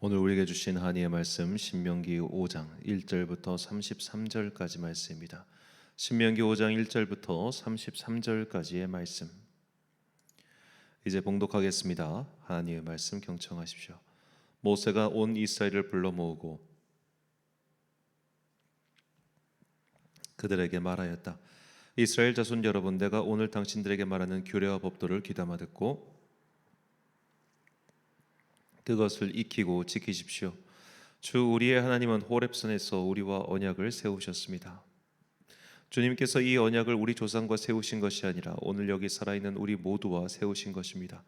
오늘 우리에게 주신 한이의 말씀 신명기 5장 1절부터 33절까지 말씀입니다. 신명기 5장 1절부터 33절까지의 말씀. 이제 봉독하겠습니다. 한이의 말씀 경청하십시오. 모세가 온 이스라엘을 불러 모으고 그들에게 말하였다. 이스라엘 자손 여러분, 내가 오늘 당신들에게 말하는 규례와 법도를 귀담아 듣고 그것을 익히고 지키십시오. 주 우리의 하나님은 호렙산에서 우리와 언약을 세우셨습니다. 주님께서 이 언약을 우리 조상과 세우신 것이 아니라 오늘 여기 살아있는 우리 모두와 세우신 것입니다.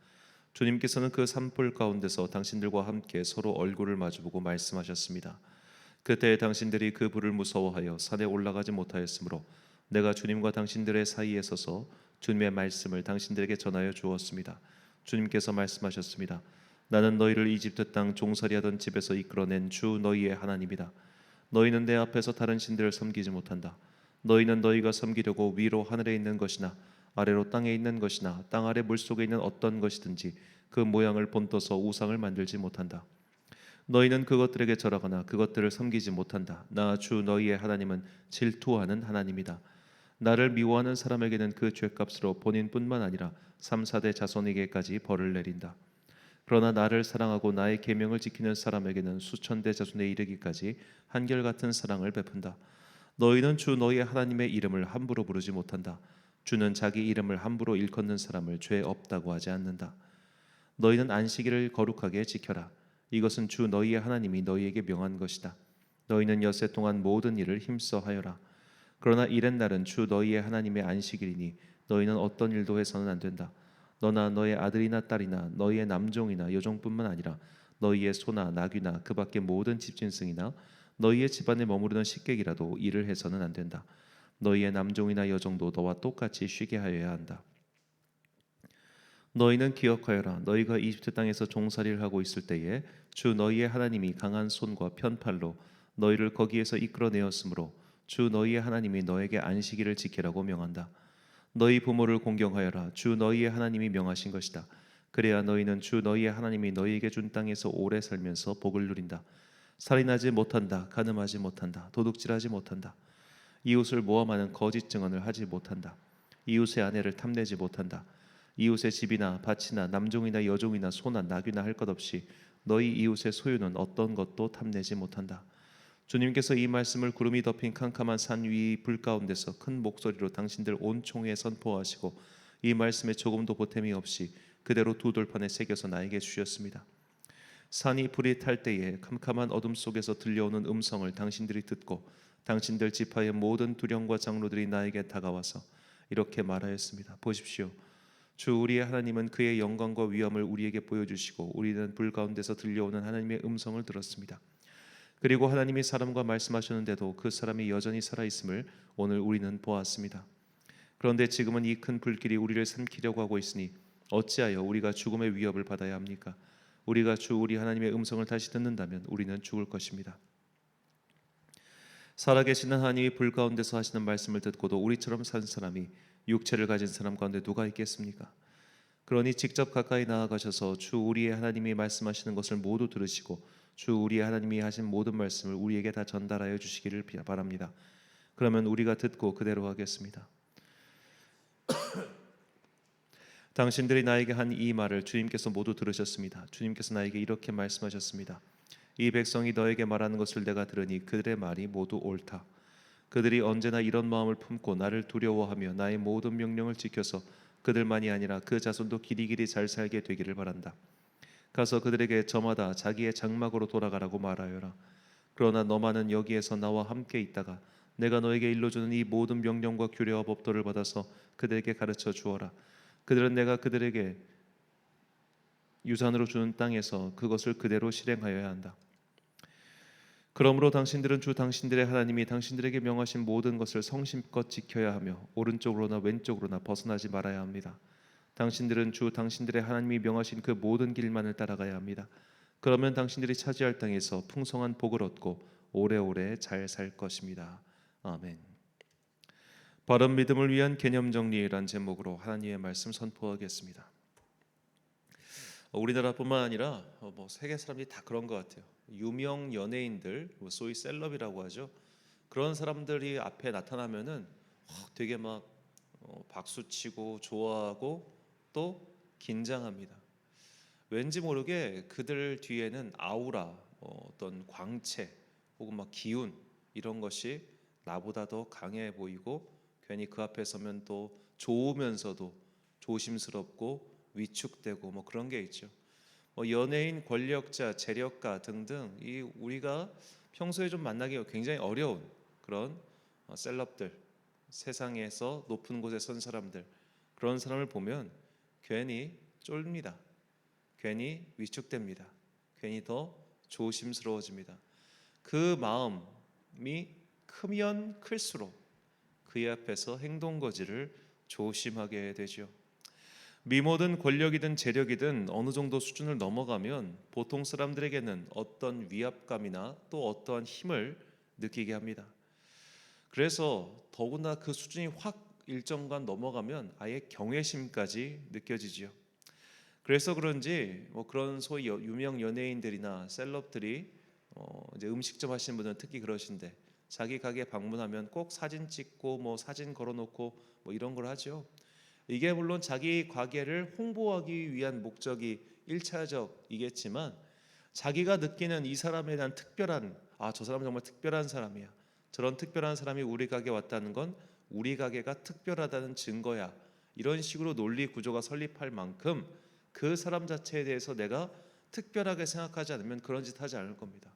주님께서는 그 산불 가운데서 당신들과 함께 서로 얼굴을 마주보고 말씀하셨습니다. 그때 당신들이 그 불을 무서워하여 산에 올라가지 못하였으므로 내가 주님과 당신들의 사이에 서서 주님의 말씀을 당신들에게 전하여 주었습니다. 주님께서 말씀하셨습니다. 나는 너희를 이집트 땅 종살이하던 집에서 이끌어낸 주 너희의 하나님이다. 너희는 내 앞에서 다른 신들을 섬기지 못한다. 너희는 너희가 섬기려고 위로 하늘에 있는 것이나 아래로 땅에 있는 것이나 땅 아래 물속에 있는 어떤 것이든지 그 모양을 본떠서 우상을 만들지 못한다. 너희는 그것들에게 절하거나 그것들을 섬기지 못한다. 나 주 너희의 하나님은 질투하는 하나님이다. 나를 미워하는 사람에게는 그 죄값으로 본인뿐만 아니라 3, 4대 자손에게까지 벌을 내린다. 그러나 나를 사랑하고 나의 계명을 지키는 사람에게는 수천 대 자손에 이르기까지 한결같은 사랑을 베푼다. 너희는 주 너희의 하나님의 이름을 함부로 부르지 못한다. 주는 자기 이름을 함부로 일컫는 사람을 죄 없다고 하지 않는다. 너희는 안식일을 거룩하게 지켜라. 이것은 주 너희의 하나님이 너희에게 명한 것이다. 너희는 엿새 동안 모든 일을 힘써 하여라. 그러나 이른 날은 주 너희의 하나님의 안식일이니 너희는 어떤 일도 해서는 안 된다. 너나 너의 아들이나 딸이나 너희의 남종이나 여종뿐만 아니라 너희의 소나 나귀나 그 밖의 모든 집짐승이나 너희의 집안에 머무르는 식객이라도 일을 해서는 안 된다. 너희의 남종이나 여종도 너와 똑같이 쉬게 하여야 한다. 너희는 기억하여라. 너희가 이집트 땅에서 종살이를 하고 있을 때에 주 너희의 하나님이 강한 손과 편팔로 너희를 거기에서 이끌어내었으므로 주 너희의 하나님이 너에게 안식일을 지키라고 명한다. 너희 부모를 공경하여라. 주 너희의 하나님이 명하신 것이다. 그래야 너희는 주 너희의 하나님이 너희에게 준 땅에서 오래 살면서 복을 누린다. 살인하지 못한다. 간음하지 못한다. 도둑질하지 못한다. 이웃을 모함하는 거짓 증언을 하지 못한다. 이웃의 아내를 탐내지 못한다. 이웃의 집이나 밭이나 남종이나 여종이나 소나 나귀나 할 것 없이 너희 이웃의 소유는 어떤 것도 탐내지 못한다. 주님께서 이 말씀을 구름이 덮인 캄캄한 산 위 불 가운데서 큰 목소리로 당신들 온 총회에 선포하시고 이 말씀에 조금도 보탬이 없이 그대로 두 돌판에 새겨서 나에게 주셨습니다. 산이 불이 탈 때에 캄캄한 어둠 속에서 들려오는 음성을 당신들이 듣고 당신들 지파의 모든 두령과 장로들이 나에게 다가와서 이렇게 말하였습니다. 보십시오. 주 우리의 하나님은 그의 영광과 위엄을 우리에게 보여주시고 우리는 불 가운데서 들려오는 하나님의 음성을 들었습니다. 그리고 하나님이 사람과 말씀하셨는데도 그 사람이 여전히 살아있음을 오늘 우리는 보았습니다. 그런데 지금은 이 큰 불길이 우리를 삼키려고 하고 있으니 어찌하여 우리가 죽음의 위협을 받아야 합니까? 우리가 주 우리 하나님의 음성을 다시 듣는다면 우리는 죽을 것입니다. 살아계시는 하나님이 불 가운데서 하시는 말씀을 듣고도 우리처럼 산 사람이 육체를 가진 사람 가운데 누가 있겠습니까? 그러니 직접 가까이 나아가셔서 주 우리의 하나님이 말씀하시는 것을 모두 들으시고 주 우리의 하나님이 하신 모든 말씀을 우리에게 다 전달하여 주시기를 바랍니다. 그러면 우리가 듣고 그대로 하겠습니다. 당신들이 나에게 한 이 말을 주님께서 모두 들으셨습니다. 주님께서 나에게 이렇게 말씀하셨습니다. 이 백성이 너에게 말하는 것을 내가 들으니 그들의 말이 모두 옳다. 그들이 언제나 이런 마음을 품고 나를 두려워하며 나의 모든 명령을 지켜서 그들만이 아니라 그 자손도 길이길이 잘 살게 되기를 바란다. 가서 그들에게 저마다 자기의 장막으로 돌아가라고 말하여라. 그러나 너만은 여기에서 나와 함께 있다가 내가 너에게 일러주는 이 모든 명령과 규례와 법도를 받아서 그들에게 가르쳐 주어라. 그들은 내가 그들에게 유산으로 주는 땅에서 그것을 그대로 실행하여야 한다. 그러므로 당신들은 주 당신들의 하나님이 당신들에게 명하신 모든 것을 성심껏 지켜야 하며 오른쪽으로나 왼쪽으로나 벗어나지 말아야 합니다. 당신들은 주 당신들의 하나님이 명하신 그 모든 길만을 따라가야 합니다. 그러면 당신들이 차지할 땅에서 풍성한 복을 얻고 오래오래 잘 살 것입니다. 아멘. 바른 믿음을 위한 개념 정리란 제목으로 하나님의 말씀 선포하겠습니다. 우리나라뿐만 아니라 뭐 세계 사람들이 다 그런 것 같아요. 유명 연예인들, 뭐 소위 셀럽이라고 하죠. 그런 사람들이 앞에 나타나면은 되게 막 박수 치고 좋아하고 또 긴장합니다. 왠지 모르게 그들 뒤에는 아우라, 어떤 광채 혹은 막 기운 이런 것이 나보다 더 강해 보이고 괜히 그 앞에 서면 또 좋으면서도 조심스럽고 위축되고 뭐 그런 게 있죠. 연예인, 권력자, 재력가 등등 이 우리가 평소에 좀 만나기 굉장히 어려운 그런 셀럽들, 세상에서 높은 곳에 선 사람들, 그런 사람을 보면 괜히 쫄립니다. 괜히 위축됩니다. 괜히 더 조심스러워집니다. 그 마음이 크면 클수록 그의 앞에서 행동 거지를 조심하게 되죠. 미모든 권력이든 재력이든 어느 정도 수준을 넘어가면 보통 사람들에게는 어떤 위압감이나 또 어떠한 힘을 느끼게 합니다. 그래서 더구나 그 수준이 확 일정간 넘어가면 아예 경외심까지 느껴지지요. 그래서 그런지 뭐 그런 소위 유명 연예인들이나 셀럽들이 이제 음식점 하시는 분들은 특히 그러신데 자기 가게 방문하면 꼭 사진 찍고 뭐 사진 걸어놓고 뭐 이런 걸 하죠. 이게 물론 자기 가게를 홍보하기 위한 목적이 1차적이겠지만 자기가 느끼는 이 사람에 대한 특별한 저 사람은 정말 특별한 사람이야. 저런 특별한 사람이 우리 가게에 왔다는 건 우리 가게가 특별하다는 증거야. 이런 식으로 논리 구조가 설립할 만큼 그 사람 자체에 대해서 내가 특별하게 생각하지 않으면 그런 짓 하지 않을 겁니다.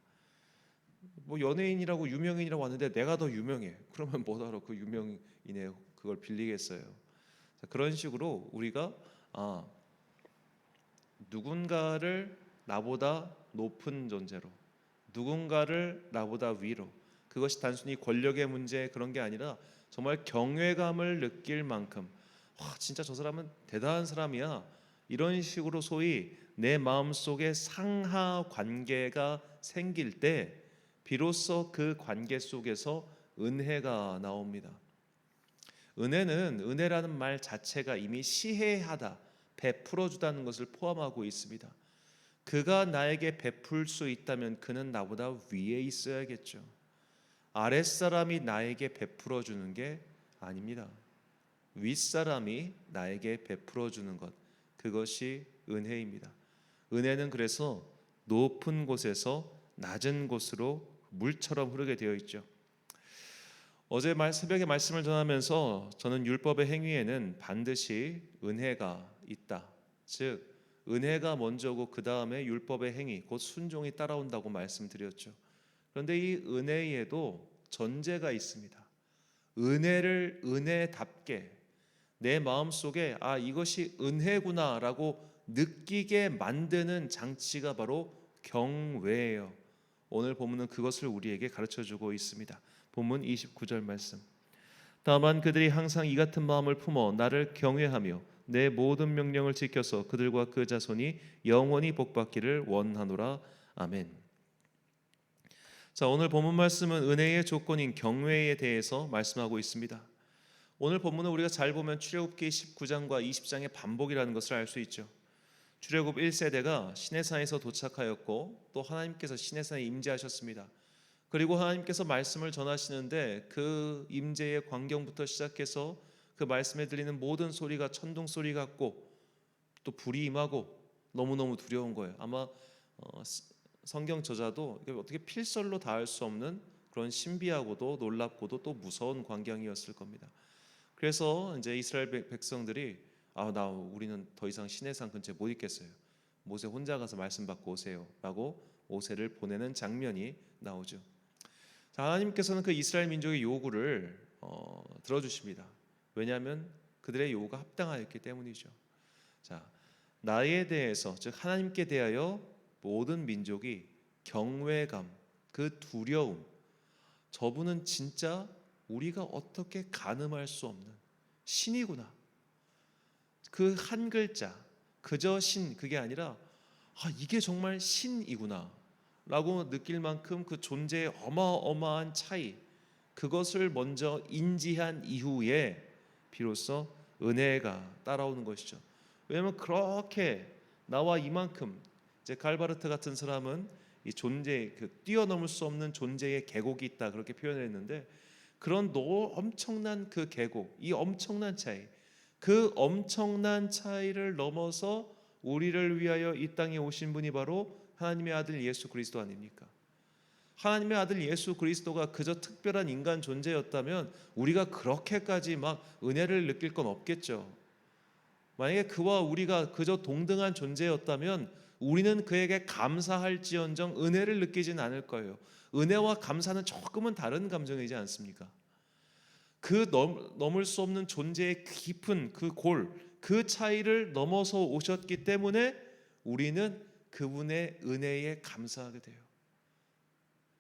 뭐 연예인이라고 유명인이라고 왔는데 내가 더 유명해. 그러면 뭐하러 그 유명인의 그걸 빌리겠어요. 자, 그런 식으로 우리가 누군가를 나보다 높은 존재로, 누군가를 나보다 위로, 그것이 단순히 권력의 문제 그런 게 아니라 정말 경외감을 느낄 만큼 진짜 저 사람은 대단한 사람이야. 이런 식으로 소위 내 마음속에 상하 관계가 생길 때 비로소 그 관계 속에서 은혜가 나옵니다. 은혜라는 말 자체가 이미 시혜하다, 베풀어 주다는 것을 포함하고 있습니다. 그가 나에게 베풀 수 있다면 그는 나보다 위에 있어야겠죠. 아랫사람이 나에게 베풀어 주는 게 아닙니다. 윗사람이 나에게 베풀어 주는 것, 그것이 은혜입니다. 은혜는 그래서 높은 곳에서 낮은 곳으로 물처럼 흐르게 되어 있죠. 어제 새벽에 말씀을 전하면서 저는 율법의 행위에는 반드시 은혜가 있다. 즉 은혜가 먼저고 그 다음에 율법의 행위, 곧 순종이 따라온다고 말씀드렸죠. 그런데 이 은혜에도 전제가 있습니다. 은혜를 은혜답게 내 마음속에 이것이 은혜구나라고 느끼게 만드는 장치가 바로 경외예요. 오늘 본문은 그것을 우리에게 가르쳐주고 있습니다. 본문 29절 말씀. 다만 그들이 항상 이 같은 마음을 품어 나를 경외하며 내 모든 명령을 지켜서 그들과 그 자손이 영원히 복받기를 원하노라. 아멘. 자, 오늘 본문 말씀은 은혜의 조건인 경외에 대해서 말씀하고 있습니다. 오늘 본문을 우리가 잘 보면 출애굽기 19장과 20장의 반복이라는 것을 알 수 있죠. 출애굽 1세대가 시내산에서 도착하였고 또 하나님께서 시내산에 임재하셨습니다. 그리고 하나님께서 말씀을 전하시는데 그 임재의 광경부터 시작해서 그 말씀에 들리는 모든 소리가 천둥 소리 같고 또 불이 임하고 너무너무 두려운 거예요. 아마 성경 저자도 어떻게 필설로 다할 수 없는 그런 신비하고도 놀랍고도 또 무서운 광경이었을 겁니다. 그래서 이제 이스라엘 백성들이 우리는 더 이상 시내산 근처에 못 있겠어요. 모세 혼자 가서 말씀 받고 오세요라고 모세를 보내는 장면이 나오죠. 자, 하나님께서는 그 이스라엘 민족의 요구를 들어주십니다. 왜냐하면 그들의 요구가 합당하였기 때문이죠. 자, 나에 대해서 즉 하나님께 대하여 모든 민족이 경외감, 그 두려움, 저분은 진짜 우리가 어떻게 가늠할 수 없는 신이구나. 그 한 글자, 그저 신, 그게 아니라 이게 정말 신이구나 라고 느낄 만큼 그 존재의 어마어마한 차이, 그것을 먼저 인지한 이후에 비로소 은혜가 따라오는 것이죠. 왜냐하면 그렇게 나와 이만큼. 이제 갈바르트 같은 사람은 이 존재, 그 뛰어넘을 수 없는 존재의 계곡이 있다 그렇게 표현했는데, 그런 엄청난 그 계곡, 이 엄청난 차이, 그 엄청난 차이를 넘어서 우리를 위하여 이 땅에 오신 분이 바로 하나님의 아들 예수 그리스도 아닙니까? 하나님의 아들 예수 그리스도가 그저 특별한 인간 존재였다면 우리가 그렇게까지 막 은혜를 느낄 건 없겠죠. 만약에 그와 우리가 그저 동등한 존재였다면 우리는 그에게 감사할지언정 은혜를 느끼진 않을 거예요. 은혜와 감사는 조금은 다른 감정이지 않습니까? 그 넘을 수 없는 존재의 깊은 그 골, 그 차이를 넘어서 오셨기 때문에 우리는 그분의 은혜에 감사하게 돼요.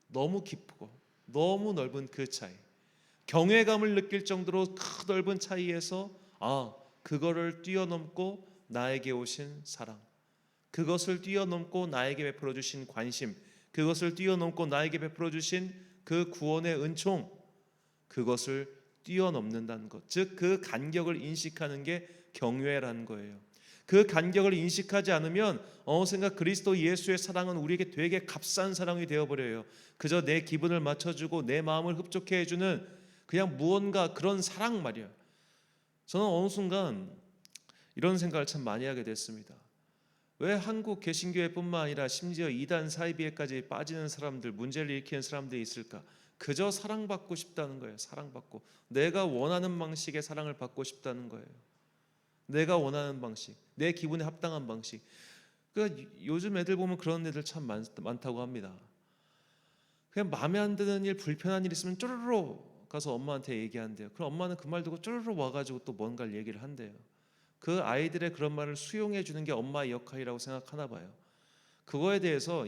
너무 깊고 너무 넓은 그 차이, 경외감을 느낄 정도로 큰 넓은 차이에서 그거를 뛰어넘고 나에게 오신 사랑, 그것을 뛰어넘고 나에게 베풀어 주신 관심, 그것을 뛰어넘고 나에게 베풀어 주신 그 구원의 은총, 그것을 뛰어넘는다는 것, 즉 그 간격을 인식하는 게 경외라는 거예요. 그 간격을 인식하지 않으면 어느샌가 그리스도 예수의 사랑은 우리에게 되게 값싼 사랑이 되어버려요. 그저 내 기분을 맞춰주고 내 마음을 흡족해 해주는 그냥 무언가 그런 사랑 말이야. 저는 어느 순간 이런 생각을 참 많이 하게 됐습니다. 왜 한국 개신교회뿐만 아니라 심지어 이단 사이비에까지 빠지는 사람들, 문제를 일으키는 사람들이 있을까? 그저 사랑받고 싶다는 거예요. 사랑받고, 내가 원하는 방식의 사랑을 받고 싶다는 거예요. 내가 원하는 방식, 내 기분에 합당한 방식. 그러니까 요즘 애들 보면 그런 애들 참 많다고 합니다. 그냥 마음에 안 드는 일, 불편한 일 있으면 쪼르르 가서 엄마한테 얘기한대요. 그럼 엄마는 그 말 듣고 쪼르르 와가지고 또 뭔가를 얘기를 한대요. 그 아이들의 그런 말을 수용해 주는 게 엄마의 역할이라고 생각하나 봐요. 그거에 대해서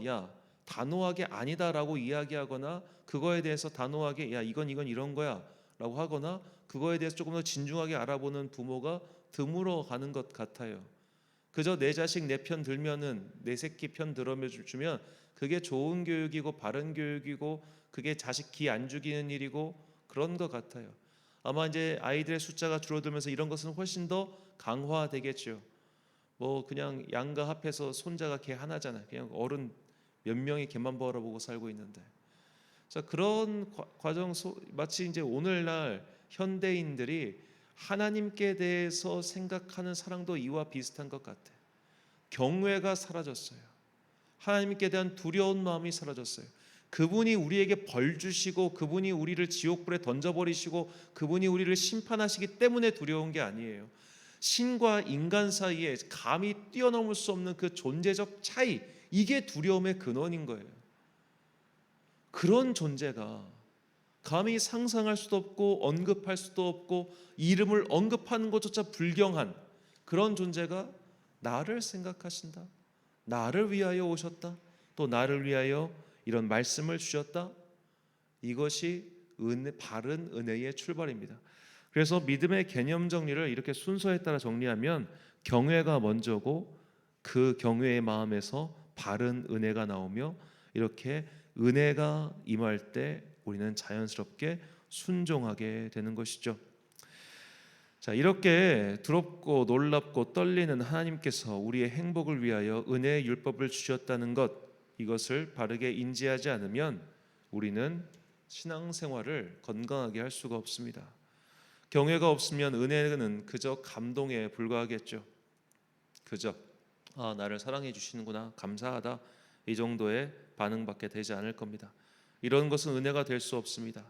단호하게 아니다라고 이야기하거나, 그거에 대해서 단호하게 이건 이런 거야 라고 하거나, 그거에 대해서 조금 더 진중하게 알아보는 부모가 드물어 가는 것 같아요. 그저 내 자식 내 편 들면은, 내 새끼 편 들어주면 그게 좋은 교육이고 바른 교육이고 그게 자식 기 안 죽이는 일이고 그런 것 같아요. 아마 이제 아이들의 숫자가 줄어들면서 이런 것은 훨씬 더 강화되겠죠. 뭐 그냥 양가 합해서 손자가 개 하나잖아요. 그냥 어른 몇 명이 개만 바라보고 살고 있는데. 자, 그런 과정 마치 이제 오늘날 현대인들이 하나님께 대해서 생각하는 사랑도 이와 비슷한 것 같아요. 경외가 사라졌어요. 하나님께 대한 두려운 마음이 사라졌어요. 그분이 우리에게 벌 주시고 그분이 우리를 지옥불에 던져버리시고 그분이 우리를 심판하시기 때문에 두려운 게 아니에요. 신과 인간 사이에 감히 뛰어넘을 수 없는 그 존재적 차이, 이게 두려움의 근원인 거예요. 그런 존재가 감히 상상할 수도 없고 언급할 수도 없고 이름을 언급하는 것조차 불경한 그런 존재가 나를 생각하신다, 나를 위하여 오셨다, 또 나를 위하여 이런 말씀을 주셨다. 이것이 바른 은혜의 출발입니다. 그래서 믿음의 개념 정리를 이렇게 순서에 따라 정리하면 경외가 먼저고, 그 경외의 마음에서 바른 은혜가 나오며, 이렇게 은혜가 임할 때 우리는 자연스럽게 순종하게 되는 것이죠. 자, 이렇게 두렵고 놀랍고 떨리는 하나님께서 우리의 행복을 위하여 은혜의 율법을 주셨다는 것, 이것을 바르게 인지하지 않으면 우리는 신앙생활을 건강하게 할 수가 없습니다. 경외가 없으면 은혜는 그저 감동에 불과하겠죠. 그저 나를 사랑해 주시는구나, 감사하다, 이 정도의 반응밖에 되지 않을 겁니다. 이런 것은 은혜가 될 수 없습니다.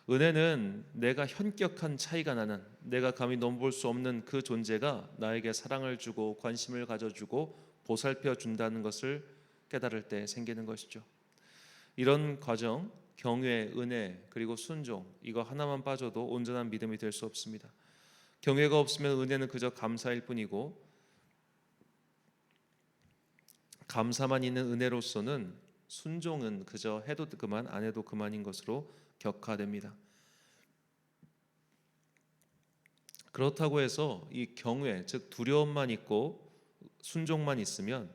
은혜는 내가 현격한 차이가 나는, 내가 감히 넘볼 수 없는 그 존재가 나에게 사랑을 주고 관심을 가져주고 보살펴 준다는 것을 깨달을 때 생기는 것이죠. 이런 과정, 경외, 은혜, 그리고 순종, 이거 하나만 빠져도 온전한 믿음이 될 수 없습니다. 경외가 없으면 은혜는 그저 감사일 뿐이고, 감사만 있는 은혜로서는 순종은 그저 해도 그만 안 해도 그만인 것으로 격화됩니다. 그렇다고 해서 이 경외, 즉 두려움만 있고 순종만 있으면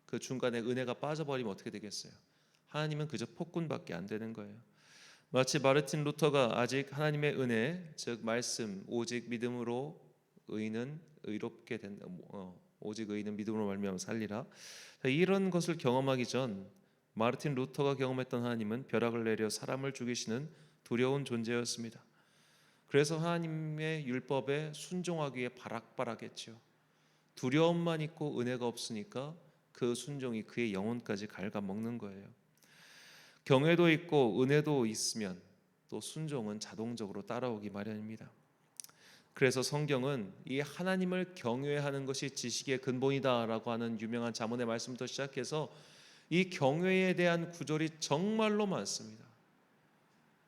그 중간에 은혜가 빠져버리면 어떻게 되겠어요? 하나님은 그저 폭군밖에 안 되는 거예요. 마치 마르틴 루터가 아직 하나님의 은혜, 즉 말씀, 오직 믿음으로 의인은 의롭게 된다, 오직 의인은 믿음으로 말미암아 살리라. 자, 이런 것을 경험하기 전 마르틴 루터가 경험했던 하나님은 벼락을 내려 사람을 죽이시는 두려운 존재였습니다. 그래서 하나님의 율법에 순종하기에 바락바락했죠. 두려움만 있고 은혜가 없으니까 그 순종이 그의 영혼까지 갉아먹는 거예요. 경외도 있고 은혜도 있으면 또 순종은 자동적으로 따라오기 마련입니다. 그래서 성경은 이 하나님을 경외하는 것이 지식의 근본이다라고 하는 유명한 잠언의 말씀부터 시작해서 이 경외에 대한 구절이 정말로 많습니다.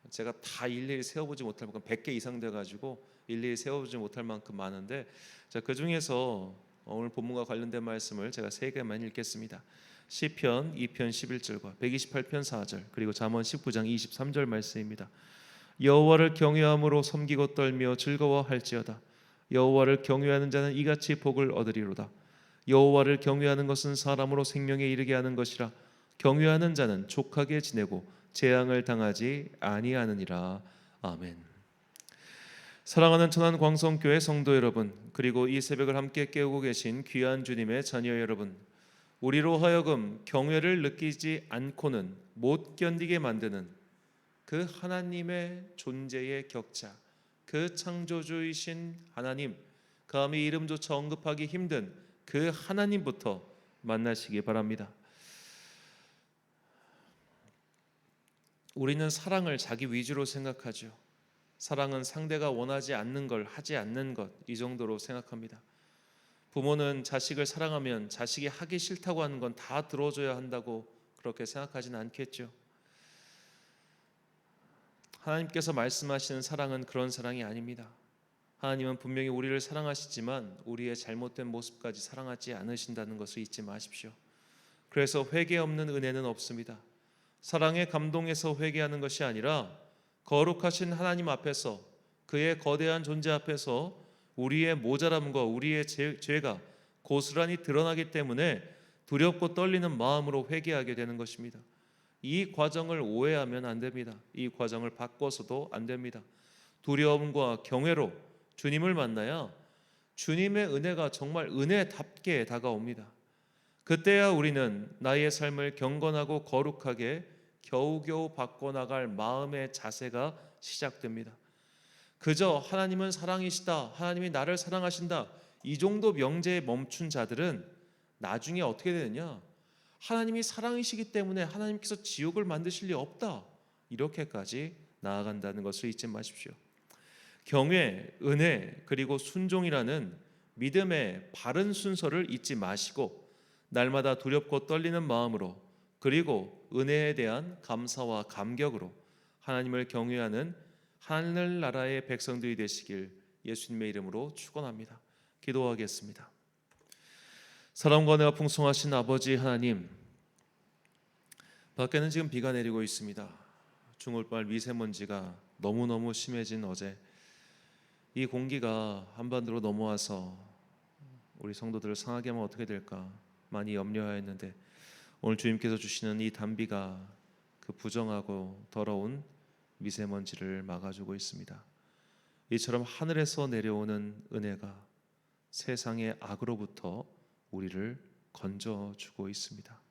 제가 다 일일이 세워보지 못할 만큼 100개 이상 돼가지고 일일이 세워보지 못할 만큼 많은데, 자, 그 중에서 오늘 본문과 관련된 말씀을 제가 3개만 읽겠습니다. 시편 2편 11절과 128편 4절 그리고 잠언 19장 23절 말씀입니다. 여호와를 경외함으로 섬기고 떨며 즐거워할지어다. 여호와를 경외하는 자는 이같이 복을 얻으리로다. 여호와를 경외하는 것은 사람으로 생명에 이르게 하는 것이라. 경외하는 자는 족하게 지내고 재앙을 당하지 아니하느니라. 아멘. 사랑하는 천안광성교회 성도 여러분, 그리고 이 새벽을 함께 깨우고 계신 귀한 주님의 자녀 여러분, 우리로 하여금 경외를 느끼지 않고는 못 견디게 만드는 그 하나님의 존재의 격차, 그 창조주이신 하나님, 감히 이름조차 언급하기 힘든 그 하나님부터 만나시기 바랍니다. 우리는 사랑을 자기 위주로 생각하죠. 사랑은 상대가 원하지 않는 걸 하지 않는 것, 이 정도로 생각합니다. 부모는 자식을 사랑하면 자식이 하기 싫다고 하는 건 다 들어줘야 한다고 그렇게 생각하지는 않겠죠. 하나님께서 말씀하시는 사랑은 그런 사랑이 아닙니다. 하나님은 분명히 우리를 사랑하시지만 우리의 잘못된 모습까지 사랑하지 않으신다는 것을 잊지 마십시오. 그래서 회개 없는 은혜는 없습니다. 사랑의 감동에서 회개하는 것이 아니라 거룩하신 하나님 앞에서, 그의 거대한 존재 앞에서 우리의 모자람과 우리의 죄가 고스란히 드러나기 때문에 두렵고 떨리는 마음으로 회개하게 되는 것입니다. 이 과정을 오해하면 안 됩니다. 이 과정을 바꿔서도 안 됩니다. 두려움과 경외로 주님을 만나야 주님의 은혜가 정말 은혜답게 다가옵니다. 그때야 우리는 나의 삶을 경건하고 거룩하게 겨우겨우 바꿔나갈 마음의 자세가 시작됩니다. 그저 하나님은 사랑이시다, 하나님이 나를 사랑하신다, 이 정도 명제에 멈춘 자들은 나중에 어떻게 되느냐, 하나님이 사랑이시기 때문에 하나님께서 지옥을 만드실 리 없다, 이렇게까지 나아간다는 것을 잊지 마십시오. 경외, 은혜, 그리고 순종이라는 믿음의 바른 순서를 잊지 마시고 날마다 두렵고 떨리는 마음으로, 그리고 은혜에 대한 감사와 감격으로 하나님을 경외하는 하늘나라의 백성들이 되시길 예수님의 이름으로 축원합니다. 기도하겠습니다. 사랑과 은혜가 풍성하신 아버지 하나님, 밖에는 지금 비가 내리고 있습니다. 중울발 미세먼지가 너무너무 심해진 어제, 이 공기가 한반도로 넘어와서 우리 성도들을 상하게 하면 어떻게 될까 많이 염려하였는데, 오늘 주님께서 주시는 이 단비가 그 부정하고 더러운 미세먼지를 막아주고 있습니다. 이처럼 하늘에서 내려오는 은혜가 세상의 악으로부터 우리를 건져주고 있습니다.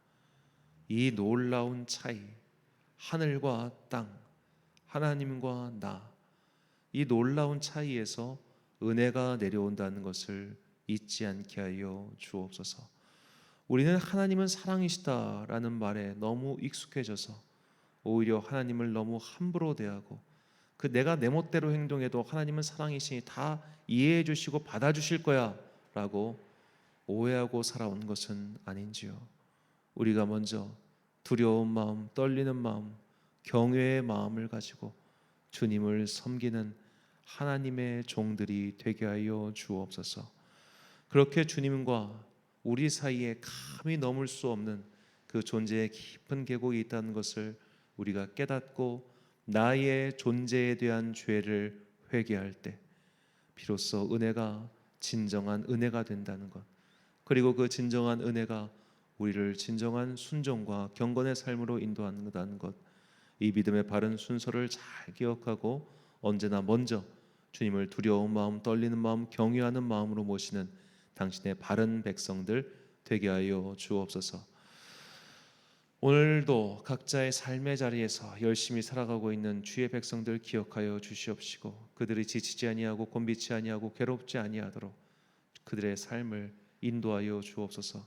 이 놀라운 차이, 하늘과 땅, 하나님과 나, 이 놀라운 차이에서 은혜가 내려온다는 것을 잊지 않게 하여 주옵소서. 우리는 하나님은 사랑이시다라는 말에 너무 익숙해져서 오히려 하나님을 너무 함부로 대하고, 그 내가 내 멋대로 행동해도 하나님은 사랑이시니 다 이해해 주시고 받아주실 거야 라고 오해하고 살아온 것은 아닌지요. 우리가 먼저 두려운 마음, 떨리는 마음, 경외의 마음을 가지고 주님을 섬기는 하나님의 종들이 되게 하여 주옵소서. 그렇게 주님과 우리 사이에 감히 넘을 수 없는 그 존재의 깊은 계곡이 있다는 것을 우리가 깨닫고 나의 존재에 대한 죄를 회개할 때 비로소 은혜가 진정한 은혜가 된다는 것, 그리고 그 진정한 은혜가 우리를 진정한 순종과 경건의 삶으로 인도한다는 것, 이 믿음의 바른 순서를 잘 기억하고 언제나 먼저 주님을 두려운 마음, 떨리는 마음, 경외하는 마음으로 모시는 당신의 바른 백성들 되게 하여 주옵소서. 오늘도 각자의 삶의 자리에서 열심히 살아가고 있는 주의 백성들 기억하여 주시옵시고 그들이 지치지 아니하고 곤비치 아니하고 괴롭지 아니하도록 그들의 삶을 인도하여 주옵소서.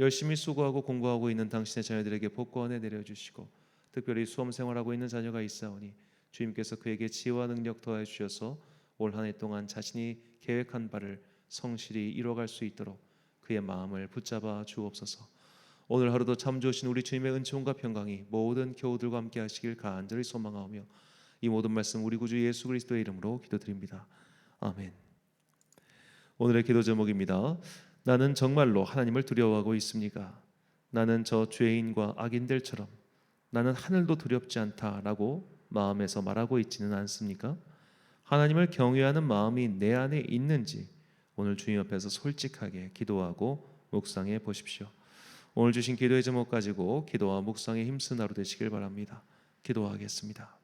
열심히 수고하고 공부하고 있는 당신의 자녀들에게 복권에 내려주시고 특별히 수험 생활하고 있는 자녀가 있사오니 주님께서 그에게 지혜와 능력 더해 주셔서 올 한 해 동안 자신이 계획한 바를 성실히 이뤄갈 수 있도록 그의 마음을 붙잡아 주옵소서. 오늘 하루도 참 좋으신 우리 주님의 은총과 평강이 모든 교우들과 함께 하시길 간절히 소망하며 이 모든 말씀 우리 구주 예수 그리스도의 이름으로 기도드립니다. 아멘. 오늘의 기도 제목입니다. 나는 정말로 하나님을 두려워하고 있습니까? 나는 저 죄인과 악인들처럼 나는 하늘도 두렵지 않다라고 마음에서 말하고 있지는 않습니까? 하나님을 경외하는 마음이 내 안에 있는지 오늘 주님 앞에서 솔직하게 기도하고 묵상해 보십시오. 오늘 주신 기도의 제목 가지고 기도와 묵상에 힘쓴 하루 되시길 바랍니다. 기도하겠습니다.